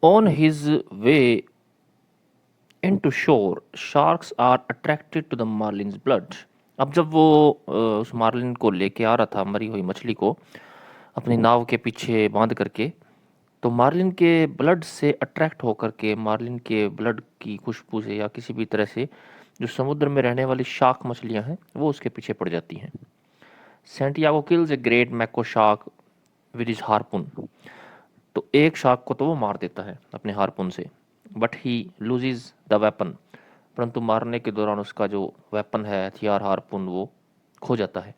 On his way into shore, sharks are attracted to the marlin's blood. अब जब वो उस मार्लिन को लेके आ रहा था, मरी हुई मछली को अपनी नाव के पीछे बांध करके, तो मार्लिन के ब्लड से अट्रैक्ट होकर के, मार्लिन के ब्लड की खुशबू से या किसी भी तरह से, जो समुद्र में रहने वाली शार्क मछलियां हैं वो उसके पीछे पड़ जाती हैं। Santiago kills a great mako shark with his harpoon. तो एक शार्क को तो वो मार देता है अपने हार्पून से, but he loses the weapon. परंतु मारने के दौरान उसका जो वेपन है, हथियार हार्पून, वो खो जाता है।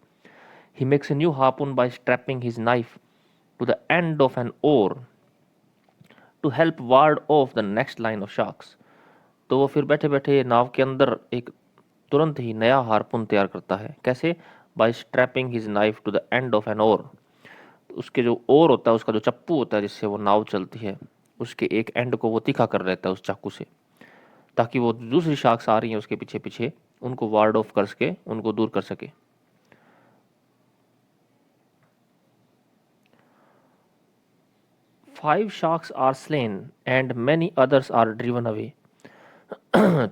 He makes a new harpoon by strapping his knife to the end of an oar to help ward off the next line of sharks. तो वो फिर बैठे बैठे नाव के अंदर एक तुरंत ही नया हार्पून तैयार करता है। कैसे? By strapping his knife to the end of an oar. उसके जो ओर होता है, उसका जो चप्पू होता है जिससे वो नाव चलती है, उसके एक एंड को वो तीखा कर रहता है उस चाकू से, ताकि वो दूसरी शार्क्स आ रही हैं उसके पीछे पीछे, उनको वार्ड ऑफ कर सके, उनको दूर कर सके। 5 sharks are slain and many others are driven away.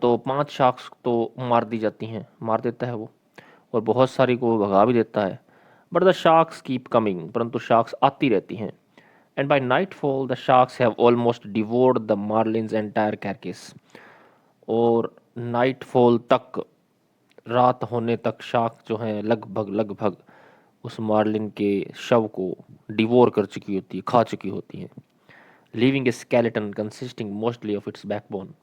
तो 5 शार्क्स तो मार दी जाती हैं, मार देता है वो, और बहुत सारी को भगा भी देता है। But the sharks keep coming, परंतु शार्क्स आती रहती हैं। And by nightfall the sharks have almost devoured the marlin's entire carcass. और नाइटफॉल तक, रात होने तक, शार्क जो हैं लगभग लगभग उस मार्लिन के शव को डिवोर कर चुकी होती है, खा चुकी होती हैं। Leaving A skeleton consisting mostly of its backbone.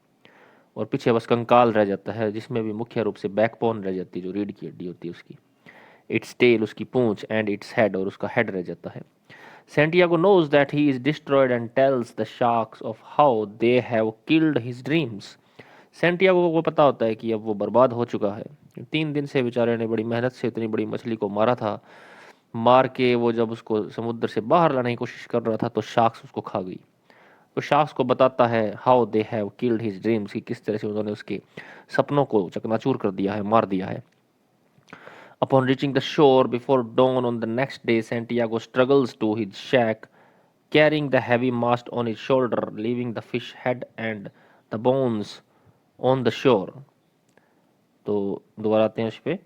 और पीछे बस कंकाल रह जाता है, जिसमें भी मुख्य रूप से बैकबोन रह जाती है, जो रीढ़ की हड्डी होती है उसकी। इट्स टेल, उसकी पूंछ, एंड इट्स हेड, और उसका हेड रह जाता है। Santiago knows that he is destroyed and tells the sharks of how they have killed his dreams. Santiago को पता होता है कि अब वो बर्बाद हो चुका है। 3 दिन से बेचारे ने बड़ी मेहनत से इतनी बड़ी मछली को मारा था। मार के वो जब उसको समुद्र से बाहर लाने की कोशिश कर रहा था, तो शार्क्स उसको खा गई। तो शार्क्स को बताता है how they have killed his dreams, कि किस तरह से उन्होंने उसके सपनों को चकनाचूर कर दिया है, मार दिया है। Upon reaching the shore before dawn on the next day, Santiago struggles to his shack, carrying the heavy mast on his shoulder, leaving the fish head and the bones on the shore. तो दोबारा आते हैं उस पे।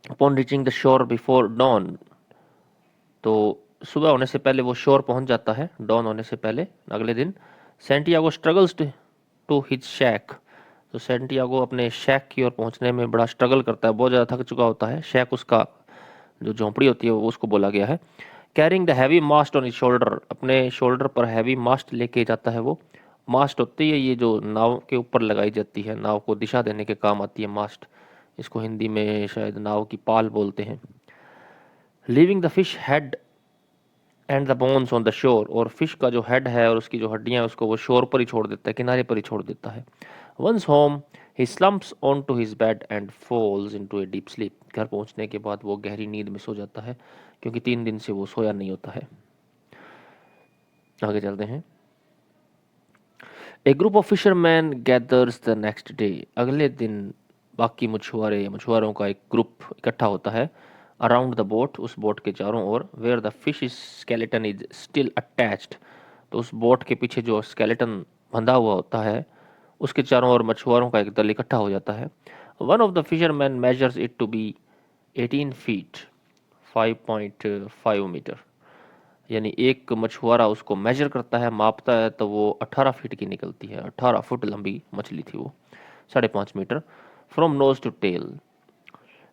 Upon reaching the shore before dawn, तो सुबह होने से पहले वो शोर पहुंच जाता है, डॉन होने से पहले अगले दिन। सेंटियागो स्ट्रगल्स टू हिज शैक। तो सेंटियागो अपने शैक की ओर पहुंचने में बड़ा स्ट्रगल करता है, बहुत ज़्यादा थक चुका होता है। शैक उसका जो झोंपड़ी होती है वो उसको बोला गया है। Carrying the heavy mast on his shoulder, अपने शोल्डर पर हैवी मास्ट लेके जाता है वो। मास्ट होती है ये जो नाव के ऊपर लगाई जाती है, नाव को दिशा देने के काम आती है मास्ट। इसको हिंदी में शायद नाव की पाल बोलते हैं। Leaving the fish head and the bones on the shore, और फिश का जो हेड है और उसकी जो हड्डियां हैं उसको वो शोर पर ही छोड़ देता है, किनारे पर ही छोड़ देता है। Once home he slumps on to his bed and falls into a deep sleep. घर पहुंचने के बाद वो गहरी नींद में सो जाता है, क्योंकि 3 दिन से वो सोया नहीं होता है। आगे चलते हैं। A group of fisherman gathers the next day. अगले दिन बाकी मछुआरों का एक ग्रुप इकट्ठा होता है अराउंड द बोट, उस बोट के चारों ओर। Where the fish skeleton is still attached. तो उस बोट के पीछे जो स्केलेटन बंधा हुआ होता है, उसके चारों ओर मछुआरों का एक दल इकट्ठा हो जाता है। One of the fisherman measures it to be 18 feet 5.5 metre. यानी एक मछुआरा उसको मेजर करता है, मापता है, तो वो 18 फीट की निकलती है। 18 फुट लंबी मछली थी वो, 5.5 metre. From nose to tail.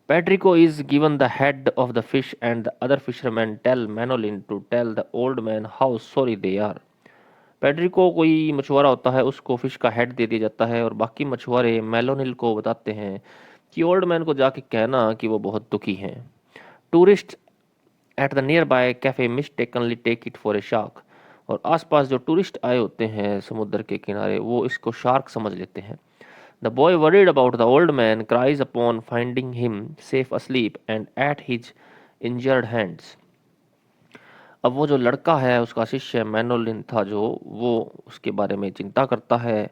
Pedrico is given the head of the fish, and the other fishermen tell Manolin to tell the old man how sorry they are. पेड्रिको कोई मछुआरा होता है, उसको फिश का हेड दे दिया जाता है, और बाकी मछुआरे मेलोनिल को बताते हैं कि ओल्ड मैन को जाके कहना कि वो बहुत दुखी हैं। Tourist at the nearby cafe mistakenly take it for a shark. और आसपास जो टूरिस्ट आए होते हैं समुद्र के किनारे, वो इसको शार्क समझ लेते हैं। The boy worried about the old man cries upon finding him safe asleep and at his injured hands. अब वो जो लड़का है, उसका शिष्य मैनोलिन था जो, वो उसके बारे में चिंता करता है,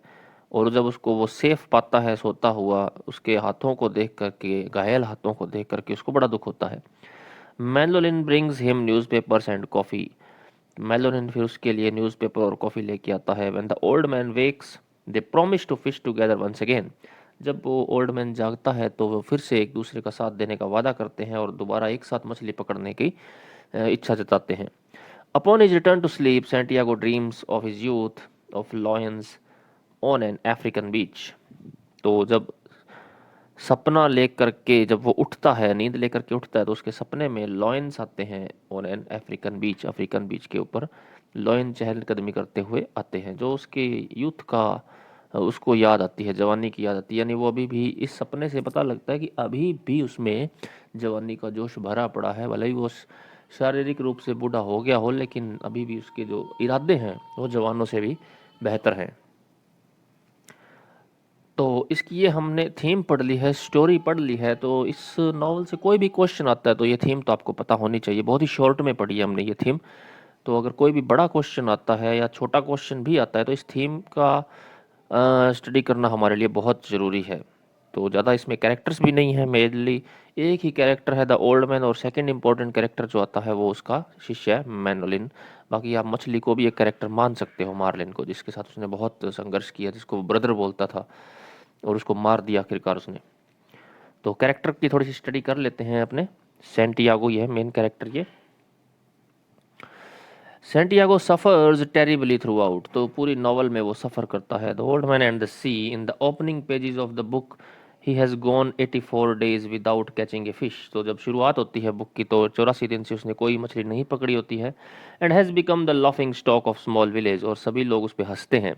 और जब उसको वो सेफ पाता है सोता हुआ, उसके हाथों को देख करके, घायल हाथों को देख करके उसको बड़ा दुख होता है। Manolin brings him newspapers and coffee. Manolin फिर उसके लिए न्यूज़पेपर और कॉफ़ी लेके आता है। When the old man wakes they promise to fish together once again. जब वो ओल्ड मैन जागता है तो वो फिर से एक दूसरे का साथ देने का वादा करते हैं और दोबारा एक साथ मछली पकड़ने की इच्छा जताते हैं। Upon his return to sleep Santiago dreams of his youth of lions on an African beach. तो जब सपना लेकर के जब वो उठता है, नींद लेकर के उठता है, तो उसके सपने में लॉयंस आते हैं on an African beach. African beach के ऊपर लॉयन चहलकदमी करते हुए आते हैं, जो उसके यूथ का उसको याद आती है, जवानी की याद आती है। यानी वो अभी भी इस सपने से पता लगता है कि अभी भी उसमें जवानी का जोश भरा पड़ा है। भले ही वो शारीरिक रूप से बूढ़ा हो गया हो, लेकिन अभी भी उसके जो इरादे हैं वो जवानों से भी बेहतर हैं। तो इसकी ये हमने थीम पढ़ ली है, स्टोरी पढ़ ली है। तो इस नॉवल से कोई भी क्वेश्चन आता है तो ये थीम तो आपको पता होनी चाहिए। बहुत ही शॉर्ट में पढ़ी है हमने ये थीम। तो अगर कोई भी बड़ा क्वेश्चन आता है या छोटा क्वेश्चन भी आता है तो इस थीम का स्टडी करना हमारे लिए बहुत ज़रूरी है। तो ज़्यादा इसमें कैरेक्टर्स भी नहीं है, मेनली एक ही कैरेक्टर है द ओल्ड मैन, और सेकंड इंपॉर्टेंट कैरेक्टर जो आता है वो उसका शिष्य है मैनोलिन। बाकी आप मछली को भी एक कैरेक्टर मान सकते हो, मार्लिन को, जिसके साथ उसने बहुत संघर्ष किया, जिसको वो ब्रदर बोलता था और उसको मार दिया आखिरकार उसने। तो कैरेक्टर की थोड़ी सी स्टडी कर लेते हैं अपने। सैंटियागो ये है मेन कैरेक्टर। ये Santiago suffers terribly throughout. तो पूरी नॉवल में वो सफ़र करता है। The old man and the sea. In the opening pages of the book he has gone 84 days without catching a fish. तो जब शुरुआत होती है बुक की तो 84 दिन से उसने कोई मछली नहीं पकड़ी होती है। And has become the laughing stock of small village. और सभी लोग उस पर हंसते हैं।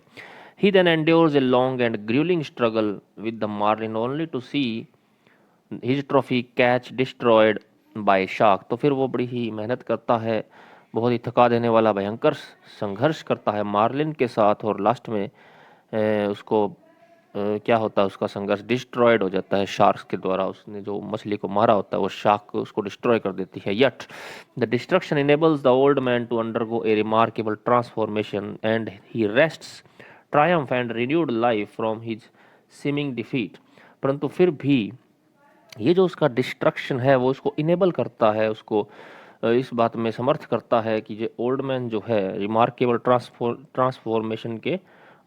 He then endures a long and grueling struggle with the marlin only to see his trophy catch destroyed by shark. तो फिर वो बड़ी ही मेहनत करता है, बहुत ही थका देने वाला भयंकर संघर्ष करता है मार्लिन के साथ, और लास्ट में उसको क्या होता है, उसका संघर्ष डिस्ट्रॉयड हो जाता है शार्क्स के द्वारा। उसने जो मछली को मारा होता है वो शार्क उसको डिस्ट्रॉय कर देती है। Yet the destruction enables the old man to undergo a remarkable transformation and he rests triumph and renewed life from his seeming defeat. परंतु फिर भी ये जो उसका डिस्ट्रक्शन है वो उसको इनेबल करता है, उसको इस बात में समर्थ करता है कि ये ओल्ड मैन जो है रिमार्केबल ट्रांसफॉर्मेशन के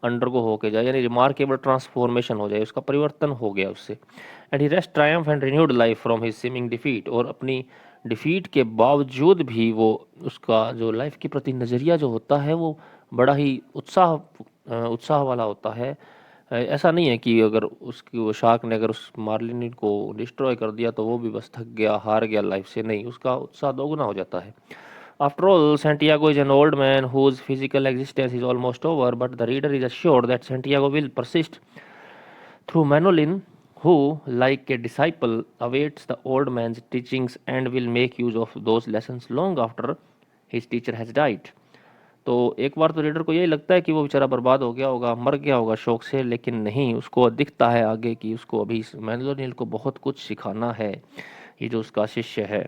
अंडरगो होके जाए, यानी रिमार्केबल ट्रांसफॉर्मेशन हो जाए, उसका परिवर्तन हो गया उससे। And he wrests triumph and renewed life from his seeming defeat. और अपनी डिफीट के बावजूद भी वो उसका जो लाइफ के प्रति नज़रिया जो होता है वो बड़ा ही उत्साह वाला होता है। ऐसा नहीं है कि अगर उसकी वो शार्क ने अगर उस मार्लिन को डिस्ट्रॉय कर दिया तो वो भी बस थक गया, हार गया लाइफ से। नहीं, उसका उत्साह दोगुना हो जाता है। After all Santiago is an old man whose physical existence is almost over, but the reader is assured that Santiago will persist through Manolin, who, like a disciple, awaits the old man's teachings and will make use of those lessons long after his teacher has died. तो एक बार तो reader को यही लगता है कि वो बेचारा बर्बाद हो गया होगा, मर गया होगा शौक से, लेकिन नहीं, उसको दिखता है आगे कि उसको अभी मैनोलिन को बहुत कुछ सिखाना है, ये जो उसका शिष्य है,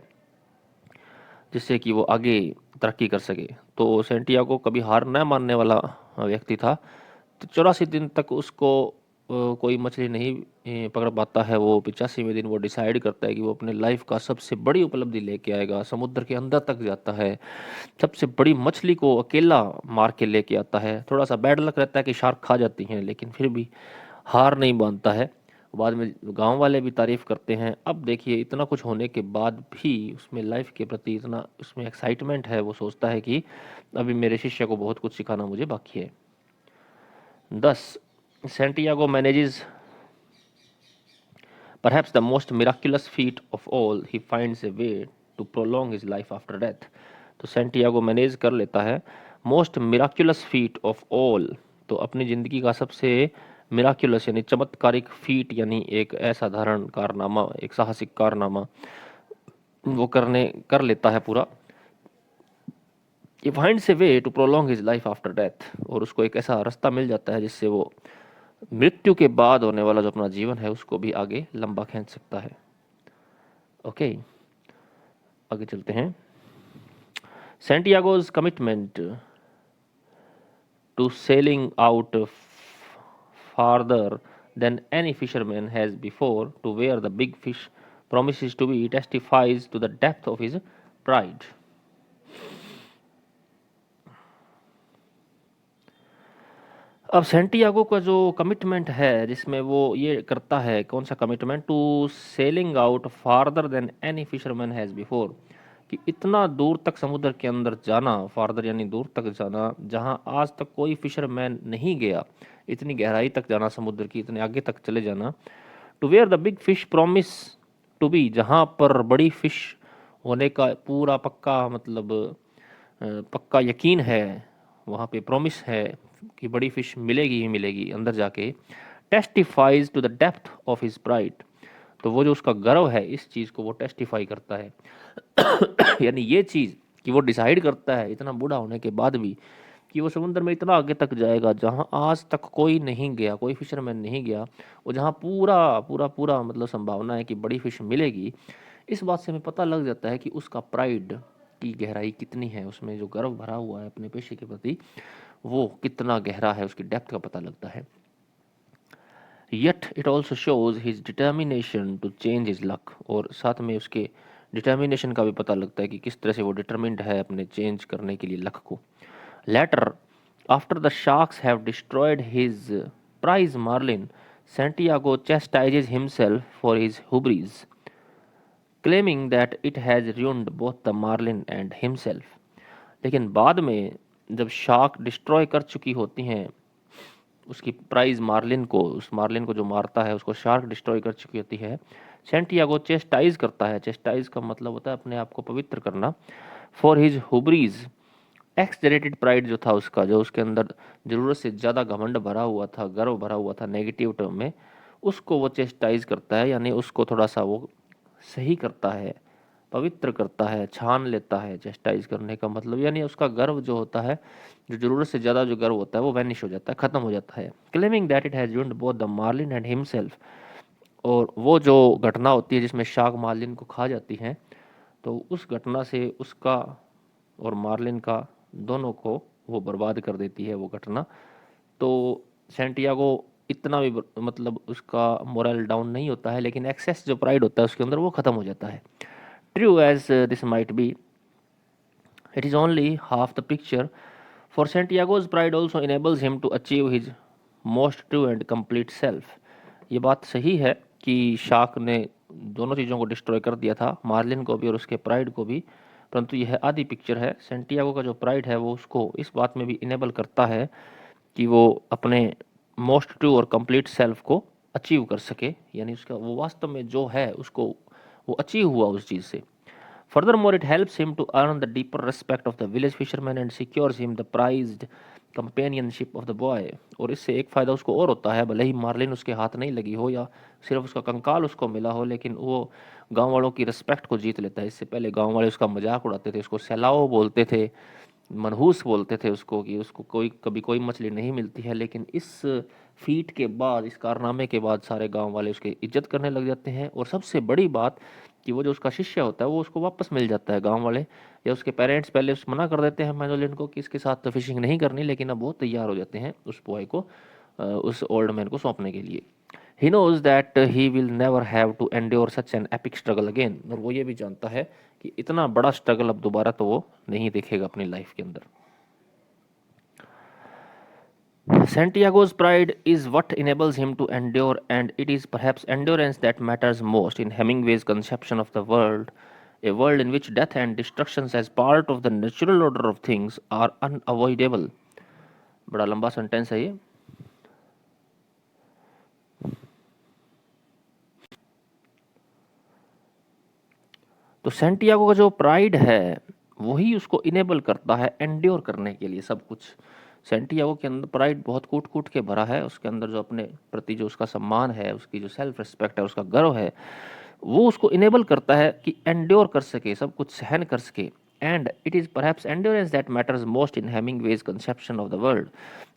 जिससे कि वो आगे तरक्की कर सके। तो सेंटियागो कभी हार न मानने वाला व्यक्ति था। तो 84 दिन तक उसको कोई मछली नहीं पकड़ पाता है। वो 85वें दिन वो डिसाइड करता है कि वो अपने लाइफ का सबसे बड़ी उपलब्धि लेके आएगा। समुद्र के अंदर तक जाता है, सबसे बड़ी मछली को अकेला मार के लेके आता है। थोड़ा सा बैड लक रहता है कि शार्क खा जाती हैं, लेकिन फिर भी हार नहीं मानता है। बाद में गांव वाले भी तारीफ करते हैं। अब देखिए, इतना कुछ होने के बाद भी उसमें लाइफ के प्रति इतना उसमें एक्साइटमेंट है। वो सोचता है कि अभी मेरे शिष्य को बहुत कुछ सिखाना मुझे बाकी है। 10 Santiago manages perhaps the most miraculous feat of all. He finds a way to prolong his life after death. तो सेंटियागो मैनेज कर लेता है most Miraculous feet of all. तो अपनी ज़िंदगी का सबसे मिराक्युलस यानी चमत्कारिक फीट, यानी एक असाधारण कारनामा, एक साहसिक कारनामा वो कर लेता है पूरा। He finds a way to prolong his life after death। और उसको एक ऐसा रास्ता मिल जाता है जिससे वो मृत्यु के बाद होने वाला जो अपना जीवन है उसको भी आगे लंबा खींच सकता है। ओके, आगे चलते हैं। Santiago's commitment to sailing out farther than any fisherman has before to where the big fish promises to be testifies to the depth of his pride। अब सेंटियागो का जो कमिटमेंट है जिसमें वो ये करता है, कौन सा commitment, to sailing out farther than any fisherman has before, कि इतना दूर तक समुद्र के अंदर जाना, फार्दर यानी दूर तक जाना जहां आज तक कोई फिशरमैन नहीं गया, इतनी गहराई तक जाना समुद्र की, इतने आगे तक चले जाना, to where the big fish promise to be, जहां पर बड़ी फिश होने का पूरा पक्का मतलब पक्का यकीन है, वहाँ पे प्रॉमिस है कि बड़ी फिश मिलेगी ही मिलेगी अंदर जाके, testifies to the depth of his pride, तो वो जो उसका गर्व है इस चीज़ को वो टेस्टिफाई करता है यानी ये चीज़ कि वो डिसाइड करता है इतना बूढ़ा होने के बाद भी कि वो समुद्र में इतना आगे तक जाएगा जहाँ आज तक कोई नहीं गया, कोई फिशरमैन नहीं गया, और जहाँ पूरा पूरा पूरा मतलब संभावना है कि बड़ी फिश मिलेगी। इस बात से हमें पता लग जाता है कि उसका प्राइड की गहराई कितनी है, उसमें जो गर्व भरा हुआ है अपने पेशे के प्रति वो कितना गहरा है, उसकी डेप्थ का पता लगता है। Yet it also shows his determination to change his luck, और साथ में उसके डिटर्मिनेशन का भी पता लगता है कि किस तरह से वो डिटर्मिंड है अपने चेंज करने के लिए लक को। Later, after the sharks have destroyed his prize marlin, Santiago chastises himself for his hubris, claiming that it has ruined both the marlin and himself. लेकिन बाद में जब शार्क डिस्ट्रॉय कर चुकी होती हैं उसकी प्राइज मार्लिन को, उस मार्लिन को जो मारता है उसको शार्क डिस्ट्रॉय कर चुकी होती है, सेंटियागो चेस्टाइज करता है, चेस्टाइज का मतलब होता है अपने आप को पवित्र करना, फॉर हिज हुबरीज, एक्सजरेटेड प्राइड जो था उसका, जो उसके अंदर ज़रूरत से ज़्यादा घमंड भरा हुआ था, गर्व भरा हुआ था नेगेटिव टर्म में, उसको वो चेस्टाइज करता है, यानी उसको थोड़ा सा वो सही करता है, पवित्र करता है, छान लेता है। चेस्टाइज करने का मतलब यानी उसका गर्व जो होता है, जो ज़रूरत से ज़्यादा जो गर्व होता है वो वैनिश हो जाता है, ख़त्म हो जाता है। Claiming that it has ruined both the marlin and himself, और वो जो घटना होती है जिसमें शार्क मार्लिन को खा जाती हैं, तो उस घटना से उसका और मार्लिन का दोनों को वो बर्बाद कर देती है वो घटना। तो सेंटियागो इतना भी मतलब उसका मोरल डाउन नहीं होता है, लेकिन एक्सेस जो प्राइड होता है उसके अंदर वो ख़त्म हो जाता है। True as this might be, it is only half the picture, for Santiago's pride also enables him to achieve his most true and complete self. ये बात सही है कि शार्क ने दोनों चीज़ों को डिस्ट्रॉय कर दिया था, मार्लिन को भी और उसके प्राइड को भी, परंतु यह आधी पिक्चर है। सेंटियागो का जो प्राइड है वो उसको इस बात में भी इनेबल करता है कि वो अपने मोस्ट ट्रू और कंप्लीट सेल्फ को अचीव कर सके, यानी उसका वो वास्तव में जो है उसको वो अचीव हुआ उस चीज़ से। Furthermore, it helps him to earn the deeper respect of the village fishermen and secures him the prized companionship of the boy. और इससे एक फ़ायदा उसको और होता है, भले ही मार्लिन उसके हाथ नहीं लगी हो या सिर्फ उसका कंकाल उसको मिला हो, लेकिन वो गांव वालों की रिस्पेक्ट को जीत लेता है। इससे पहले गांव वाले उसका मजाक उड़ाते थे, उसको सैलाओ बोलते थे, मनहूस बोलते थे उसको, कि उसको कोई कभी कोई मछली नहीं मिलती है, लेकिन इस फीट के बाद, इस कारनामे के बाद सारे गांव वाले उसकी इज्जत करने लग जाते हैं। और सबसे बड़ी बात कि वो जो उसका शिष्य होता है वो उसको वापस मिल जाता है, गांव वाले या उसके पेरेंट्स पहले मना कर देते हैं मैनोलिन को कि इसके साथ तो फिशिंग नहीं करनी, लेकिन अब वो तैयार हो जाते हैं उस बॉय को उस ओल्ड मैन को सौंपने के लिए। He knows that he will never have to endure such an epic struggle again, और वो ये भी जानता है कि इतना बड़ा स्ट्रगल अब दोबारा तो वो नहीं देखेगा अपनी लाइफ के अंदर। Santiago's pride is what enables him to endure, and it is perhaps endurance that matters most in Hemingway's conception of the world, a world in which death and destruction as part of the natural order of things are unavoidable. बड़ा लंबा sentence है ये। तो Santiago का जो pride है वही उसको इनेबल करता है एंड्योर करने के लिए सब कुछ। सेंटियागो के अंदर प्राइड बहुत कूट कूट के भरा है, उसके अंदर जो अपने प्रति जो उसका सम्मान है, उसकी जो सेल्फ रिस्पेक्ट है, उसका गर्व है, वो उसको इनेबल करता है कि एंड्योर कर सके, सब कुछ सहन कर सके। And it is perhaps endurance that matters most in Hemingway's conception of the world.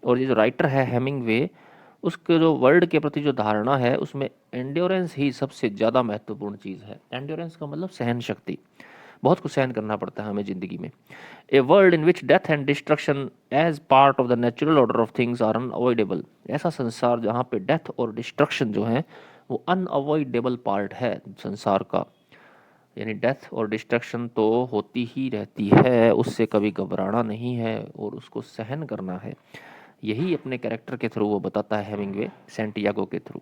और ये जो राइटर है हेमिंगवे, उसके जो वर्ल्ड के प्रति जो धारणा है उसमें एंड्योरेंस ही सबसे ज़्यादा महत्वपूर्ण चीज़ है। एंड्योरेंस का मतलब सहन शक्ति, बहुत कुछ सहन करना पड़ता है हमें ज़िंदगी में। A world in which death and destruction as part of the natural order of things are unavoidable, ऐसा संसार जहाँ पे डेथ और डिस्ट्रक्शन जो है वो अनअवॉइडेबल पार्ट है संसार का, यानी डेथ और डिस्ट्रक्शन तो होती ही रहती है, उससे कभी घबराना नहीं है और उसको सहन करना है। यही अपने कैरेक्टर के थ्रू वो बताता है हेमिंगवे सैंटियागो के through.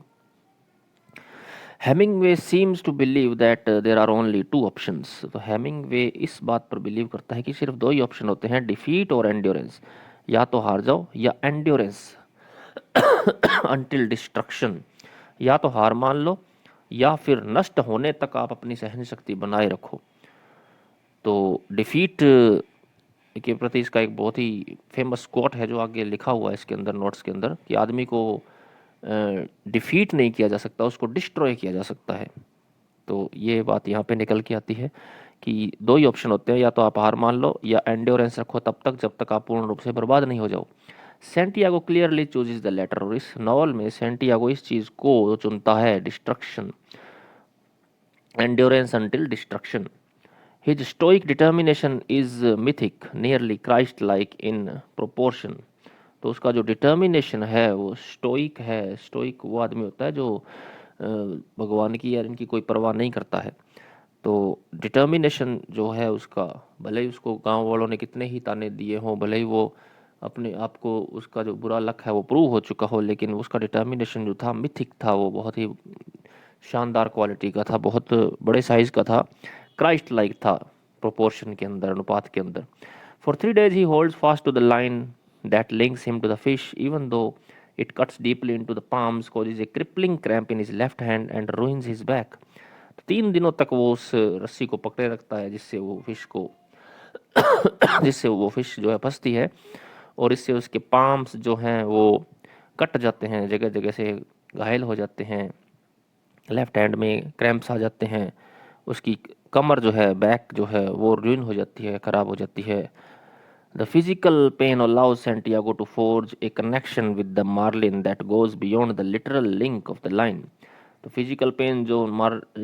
Hemingway seems to believe that there are only two options. तो हेमिंगवे इस बात पर बिलीव करता है कि सिर्फ दो ही ऑप्शन होते हैं, डिफीट और एंड्योरेंस। या तो हार जाओ या एंड्योरेंस अंटिल डिस्ट्रक्शन। या तो हार मान लो या फिर नष्ट होने तक आप अपनी सहन शक्ति बनाए रखो। तो डिफीट के प्रति इसका एक बहुत ही फेमस कोट है जो आगे लिखा हुआ है इसके अंदर, नोट्स के अंदर, कि आदमी को डिफीट नहीं किया जा सकता, उसको डिस्ट्रॉय किया जा सकता है। तो ये बात यहाँ पे निकल के आती है कि दो ही ऑप्शन होते हैं, या तो आप हार मान लो या एंड्योरेंस रखो तब तक जब तक आप पूर्ण रूप से बर्बाद नहीं हो जाओ। Santiago clearly chooses the latter, और इस नॉवल में सैंटियागो इस चीज़ को चुनता है, destruction, endurance until destruction. His stoic determination is mythic, nearly Christ-like in proportion। तो उसका जो डिटर्मिनेशन है वो स्टोइक है। स्टोइक वो आदमी होता है जो भगवान की या इनकी कोई परवाह नहीं करता है। तो डिटर्मिनेशन जो है उसका, भले ही उसको गांव वालों ने कितने ही ताने दिए हों, भले ही वो अपने आप को, उसका जो बुरा लक है वो प्रूव हो चुका हो, लेकिन उसका डिटर्मिनेशन जो था मिथिक था, वो बहुत ही शानदार क्वालिटी का था, बहुत बड़े साइज का था, क्राइस्ट लाइक था प्रोपोर्शन के अंदर, अनुपात के अंदर। For 3 days he holds fast to the line that links him to the fish even though it cuts deeply into the palms, causes a crippling cramp in his left hand and ruins his back। तो 3 दिनों तक वो उस रस्सी को पकड़े रखता है जिससे वो फिश को जिससे वो फिश जो है फंसती है, और इससे उसके पाम्स जो हैं वो कट जाते हैं, जगह जगह से घायल हो जाते हैं, लेफ्ट हैंड में क्रैम्प्स आ जाते हैं, उसकी कमर जो है, बैक जो है वो रुइन हो जाती है, ख़राब हो जाती है। The physical pain allows Santiago to forge a connection with the marlin that goes beyond the literal link of the line। तो फिजिकल पेन जो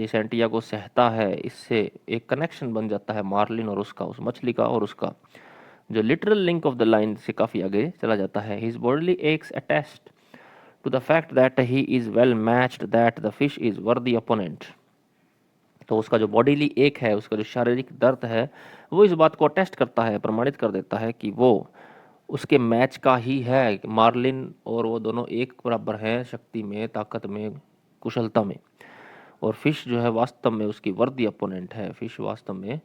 सेंटियागो सहता है, इससे एक कनेक्शन बन जाता है मार्लिन और उसका, उस मछली का और उसका, जो literal link of the line से काफ़ी आगे चला जाता है। His bodily ex attest to the fact that he is well matched that the fish is worthy opponent. तो उसका जो बॉडीली एक है, उसका जो शारीरिक दर्द है, वो इस बात को अटेस्ट करता है, प्रमाणित कर देता है कि वो उसके मैच का ही है। मार्लिन और वो दोनों एक बराबर हैं शक्ति में, ताकत में, कुशलता में, और फिश जो है वास्तव में उसकी वर्दी अपोनेंट है। फिश वास्तव में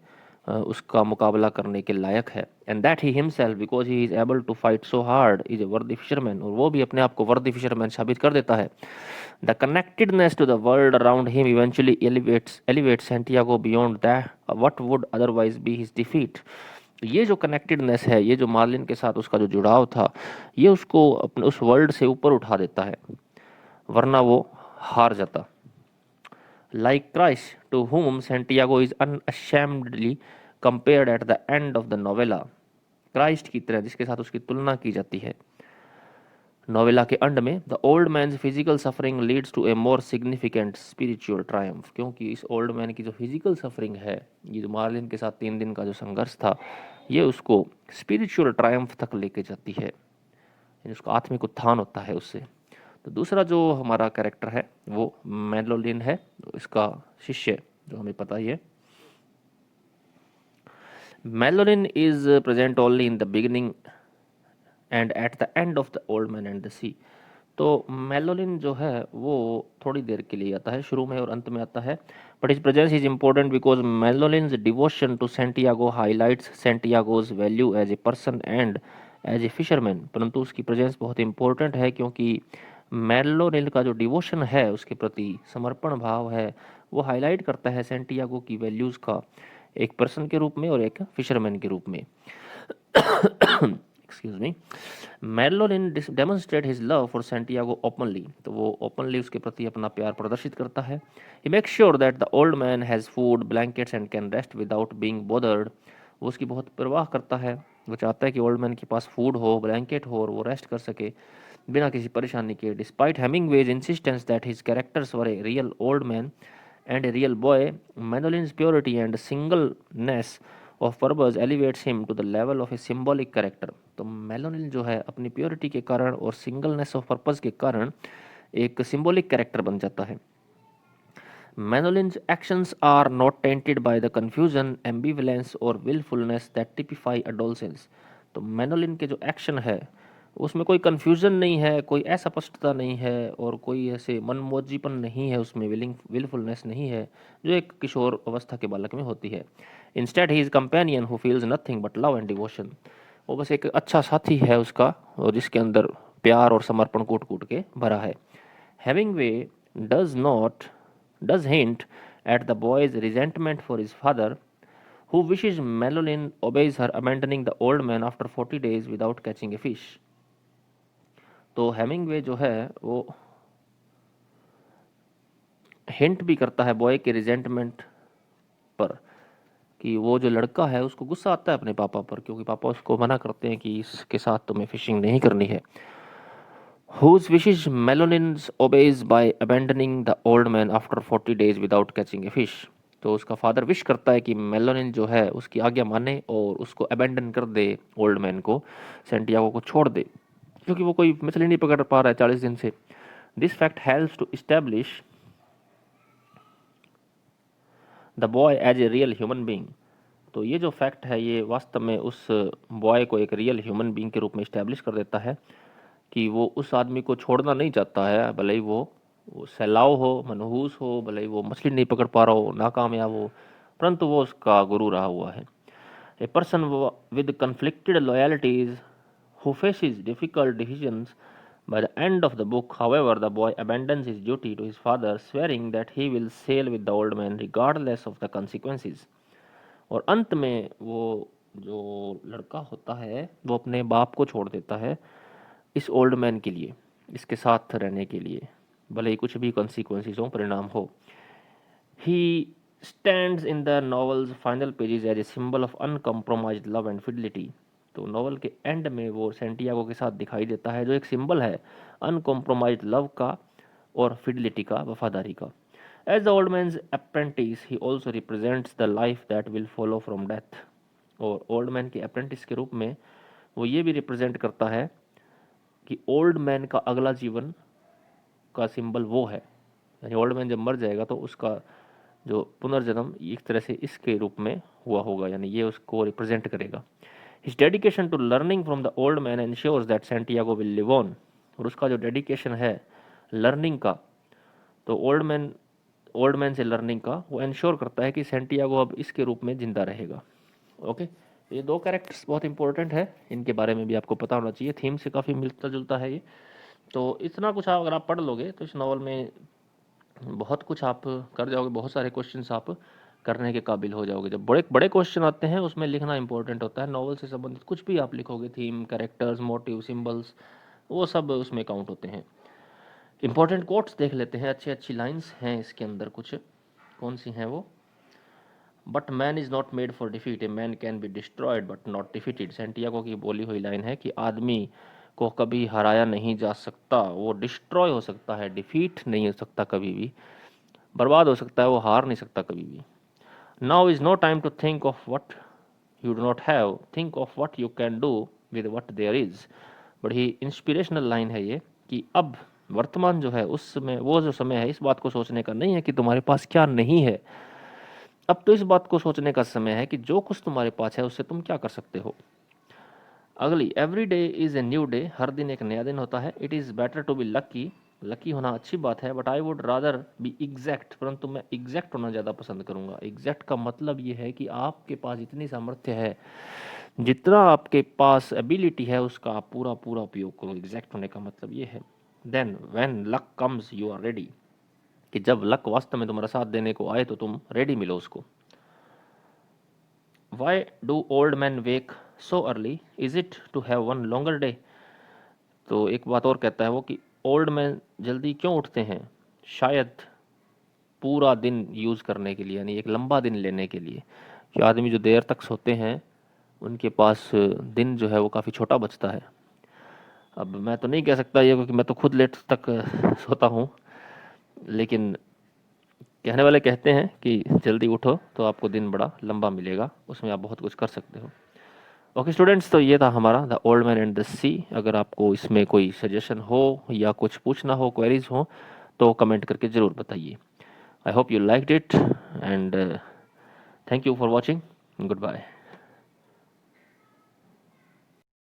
उसका मुकाबला करने के लायक है। And that he himself because he is able to fight so hard is a worthy fisherman, और वो भी अपने आप को वर्दी फिशरमैन साबित कर देता है। The connectedness to the world around him eventually elevates Santiago beyond that what would otherwise be his defeat. ये जो कनेक्टेडनेस है, ये जो मार्लिन के साथ उसका जो जुड़ाव था, ये उसको अपने उस वर्ल्ड से ऊपर उठा देता है, वरना वो हार जाता। Like Christ, to whom Santiago is unashamedly compared at the end of the novella, Christ की तरह जिसके साथ उसकी तुलना की जाती है नोवेला के अंत में, the old man physical suffering leads to a more significant spiritual triumph. क्योंकि इस ओल्ड मैन की जो फिजिकल सफरिंग है, ये जो मार्लिन के साथ 3 दिन का जो संघर्ष था, ये उसको स्पिरिचुअल ट्रायम्फ तक लेके जाती है, यानी उसका आत्मिक उत्थान होता है उससे। तो दूसरा जो हमारा कैरेक्टर है वो मैलोलिन है, इसका शिष्य, जो हमें पता ही है। Manolin is present only in the beginning and at the end of the old man and the sea. तो मैलोलिन जो है वो थोड़ी देर के लिए आता है, शुरू में और अंत में आता है। But his presence is important because Manolin's devotion to Santiago highlights Santiago's value as a person and as a fisherman. परंतु उसकी प्रेजेंस बहुत इंपॉर्टेंट है क्योंकि मैलोलिन का जो डिवोशन है, उसके प्रति समर्पण भाव है, वो हाईलाइट करता है सेंटियागो की वैल्यूज़ का, एक पर्सन के रूप में और एक फिशरमैन के रूप में। Excuse me. Manolin demonstrate his love for Santiago openly. तो वो ओपनली उसके प्रति अपना प्यार प्रदर्शित करता है। He make sure that the old man has food, blankets and can rest without being bothered. वो उसकी बहुत परवाह करता है, वो चाहता है कि ओल्ड मैन के पास फूड हो, ब्लैंकेट हो, और वो रेस्ट कर सके बिना किसी परेशानी के। Despite Hemingway's insistence that his characters were a real old man and a real boy, Manolin's purity and singleness of purpose elevates him to the level of a symbolic character. तो Manolin जो है अपनी purity के कारण और singleness of purpose के कारण एक सिंबॉलिक कैरेक्टर बन जाता है। Manolin's actions are not tainted by the confusion, ambivalence और विलफुलनेस दैट टिपिफाई अडोलसेंस। तो मैनोलिन के जो एक्शन है उसमें कोई कन्फ्यूज़न नहीं है, कोई अस्पष्टता नहीं है और कोई ऐसे मनमौजीपन नहीं है, उसमें विलफुलनेस नहीं है जो एक किशोर अवस्था के बालक में होती है। Instead he is companion who feels nothing but love and devotion. वो बस एक अच्छा साथी है उसका, और जिसके अंदर प्यार और समर्पण कूट कूट के भरा है। Hemingway does not does hint at the boys resentment for his father who wishes Melonin obeys her, abandoning the old man after 40 days without catching a fish। तो हेमिंगवे जो है वो हिंट भी करता है बॉय के रिजेंटमेंट पर, कि वो जो लड़का है उसको गुस्सा आता है अपने पापा पर, क्योंकि पापा उसको मना करते हैं कि इसके साथ तुम्हें फिशिंग नहीं करनी है। Whose wishes Melonin obeys by abandoning the old man after 40 days without catching a fish। तो उसका फादर विश करता है कि मेलोनिन जो है उसकी आज्ञा माने और उसको अबेंडन कर दे, ओल्ड मैन को, सेंटियागो को छोड़ दे, क्योंकि वो कोई मछली नहीं पकड़ पा रहा है 40 दिन से। This fact helps to establish the boy as a real human being. तो ये जो फैक्ट है ये वास्तव में उस बॉय को एक रियल ह्यूमन बींग के रूप में इस्टेब्लिश कर देता है, कि वो उस आदमी को छोड़ना नहीं चाहता है, भले ही वो सैलाव हो, मनहूस हो, भले ही वो मछली नहीं पकड़ पा रहा हो, नाकामयाब हो, परंतु वो उसका गुरु रहा हुआ है। A person with conflicted loyalties who faces difficult decisions। By the end of the book, however, the boy abandons his duty to his father, swearing that he will sail with the old man regardless of the consequences। और अंत में वो जो लड़का होता है वो अपने बाप को छोड़ देता है इस ओल्ड मैन के लिए, इसके साथ रहने के लिए, भले ही कुछ भी कॉन्सिक्वेंसेस हो, परिणाम हो। He stands in the novel's final pages as a symbol of uncompromised love and fidelity. तो नॉवल के एंड में वो सेंटियागो के साथ दिखाई देता है, जो एक सिंबल है अनकॉम्प्रोमाइज्ड लव का और फिडिलिटी का, वफादारी का। As the old man's apprentice he also represents the life that will follow from death. और ओल्ड मैन के अप्रेंटिस के रूप में वो ये भी रिप्रेजेंट करता है कि ओल्ड मैन का अगला जीवन का सिंबल वो है, यानी ओल्ड मैन जब मर जाएगा तो उसका जो पुनर्जन्म एक तरह से इसके रूप में हुआ होगा, यानी ये उसको रिप्रेजेंट करेगा। His dedication to learning from the old man ensures that Santiago will live on। और उसका जो डेडिकेशन है लर्निंग का, तो ओल्ड मैन से लर्निंग का, वो इंश्योर करता है कि सेंटियागो अब इसके रूप में जिंदा रहेगा। ओके, ये दो कैरेक्टर्स बहुत इंपॉर्टेंट है, इनके बारे में भी आपको पता होना चाहिए, थीम से काफ़ी मिलता जुलता है ये। तो इतना कुछ अगर आप पढ़ लोगे तो इस नावल में बहुत कुछ आप कर जाओगे, बहुत सारे क्वेश्चंस आप करने के काबिल हो जाओगे। जब बड़े बड़े क्वेश्चन आते हैं उसमें लिखना इंपॉर्टेंट होता है, नॉवल से संबंधित कुछ भी आप लिखोगे, थीम, कैरेक्टर्स, मोटिव, सिंबल्स, वो सब उसमें काउंट होते हैं। इंपॉर्टेंट कोट्स देख लेते हैं, अच्छी अच्छी लाइंस हैं इसके अंदर कुछ, कौन सी हैं वो। But man is not made for defeat, a man can be destroyed but not defeated. Santiago की बोली हुई लाइन है कि आदमी को कभी हराया नहीं जा सकता, वो डिस्ट्रॉय हो सकता है, डिफीट नहीं हो सकता कभी भी, बर्बाद हो सकता है, वो हार नहीं सकता कभी भी। Now is no time to think of what you do not have, think of what you can do with what there is। बड़ी इंस्पिरेशनल लाइन है ये, कि अब वर्तमान जो है उस समय, वो जो समय है इस बात को सोचने का नहीं है कि तुम्हारे पास क्या नहीं है, अब तो इस बात को सोचने का समय है कि जो कुछ तुम्हारे पास है उससे तुम क्या कर सकते हो। अगली, every day is a new day, हर दिन एक नया दिन होता है। It is better to be lucky, lucky होना अच्छी बात है, but I would rather be exact, परंतु मैं एग्जैक्ट होना ज़्यादा पसंद करूँगा। एग्जैक्ट का मतलब ये है कि आपके पास इतनी सामर्थ्य है, जितना आपके पास एबिलिटी है उसका आप पूरा पूरा उपयोग करो, एग्जैक्ट होने का मतलब ये है। Then when luck comes you are ready, कि जब लक वास्तव में तुम्हारा साथ देने को आए तो तुम रेडी मिलो उसको। Why do old man wake so early, is it to have one longer day. तो एक बात और कहता है वो कि ओल्ड मैन जल्दी क्यों उठते हैं, शायद पूरा दिन यूज़ करने के लिए, यानी एक लंबा दिन लेने के लिए। कि आदमी जो देर तक सोते हैं उनके पास दिन जो है वो काफ़ी छोटा बचता है। अब मैं तो नहीं कह सकता ये, क्योंकि मैं तो खुद लेट तक सोता हूँ, लेकिन कहने वाले कहते हैं कि जल्दी उठो तो आपको दिन बड़ा लंबा मिलेगा, उसमें आप बहुत कुछ कर सकते हो। ओके स्टूडेंट्स, तो ये था हमारा the old man and the sea. अगर आपको इसमें कोई सजेशन हो या कुछ पूछना हो, क्वेरीज हो, तो कमेंट करके ज़रूर बताइए। I hope you liked it and thank you for watching, good bye.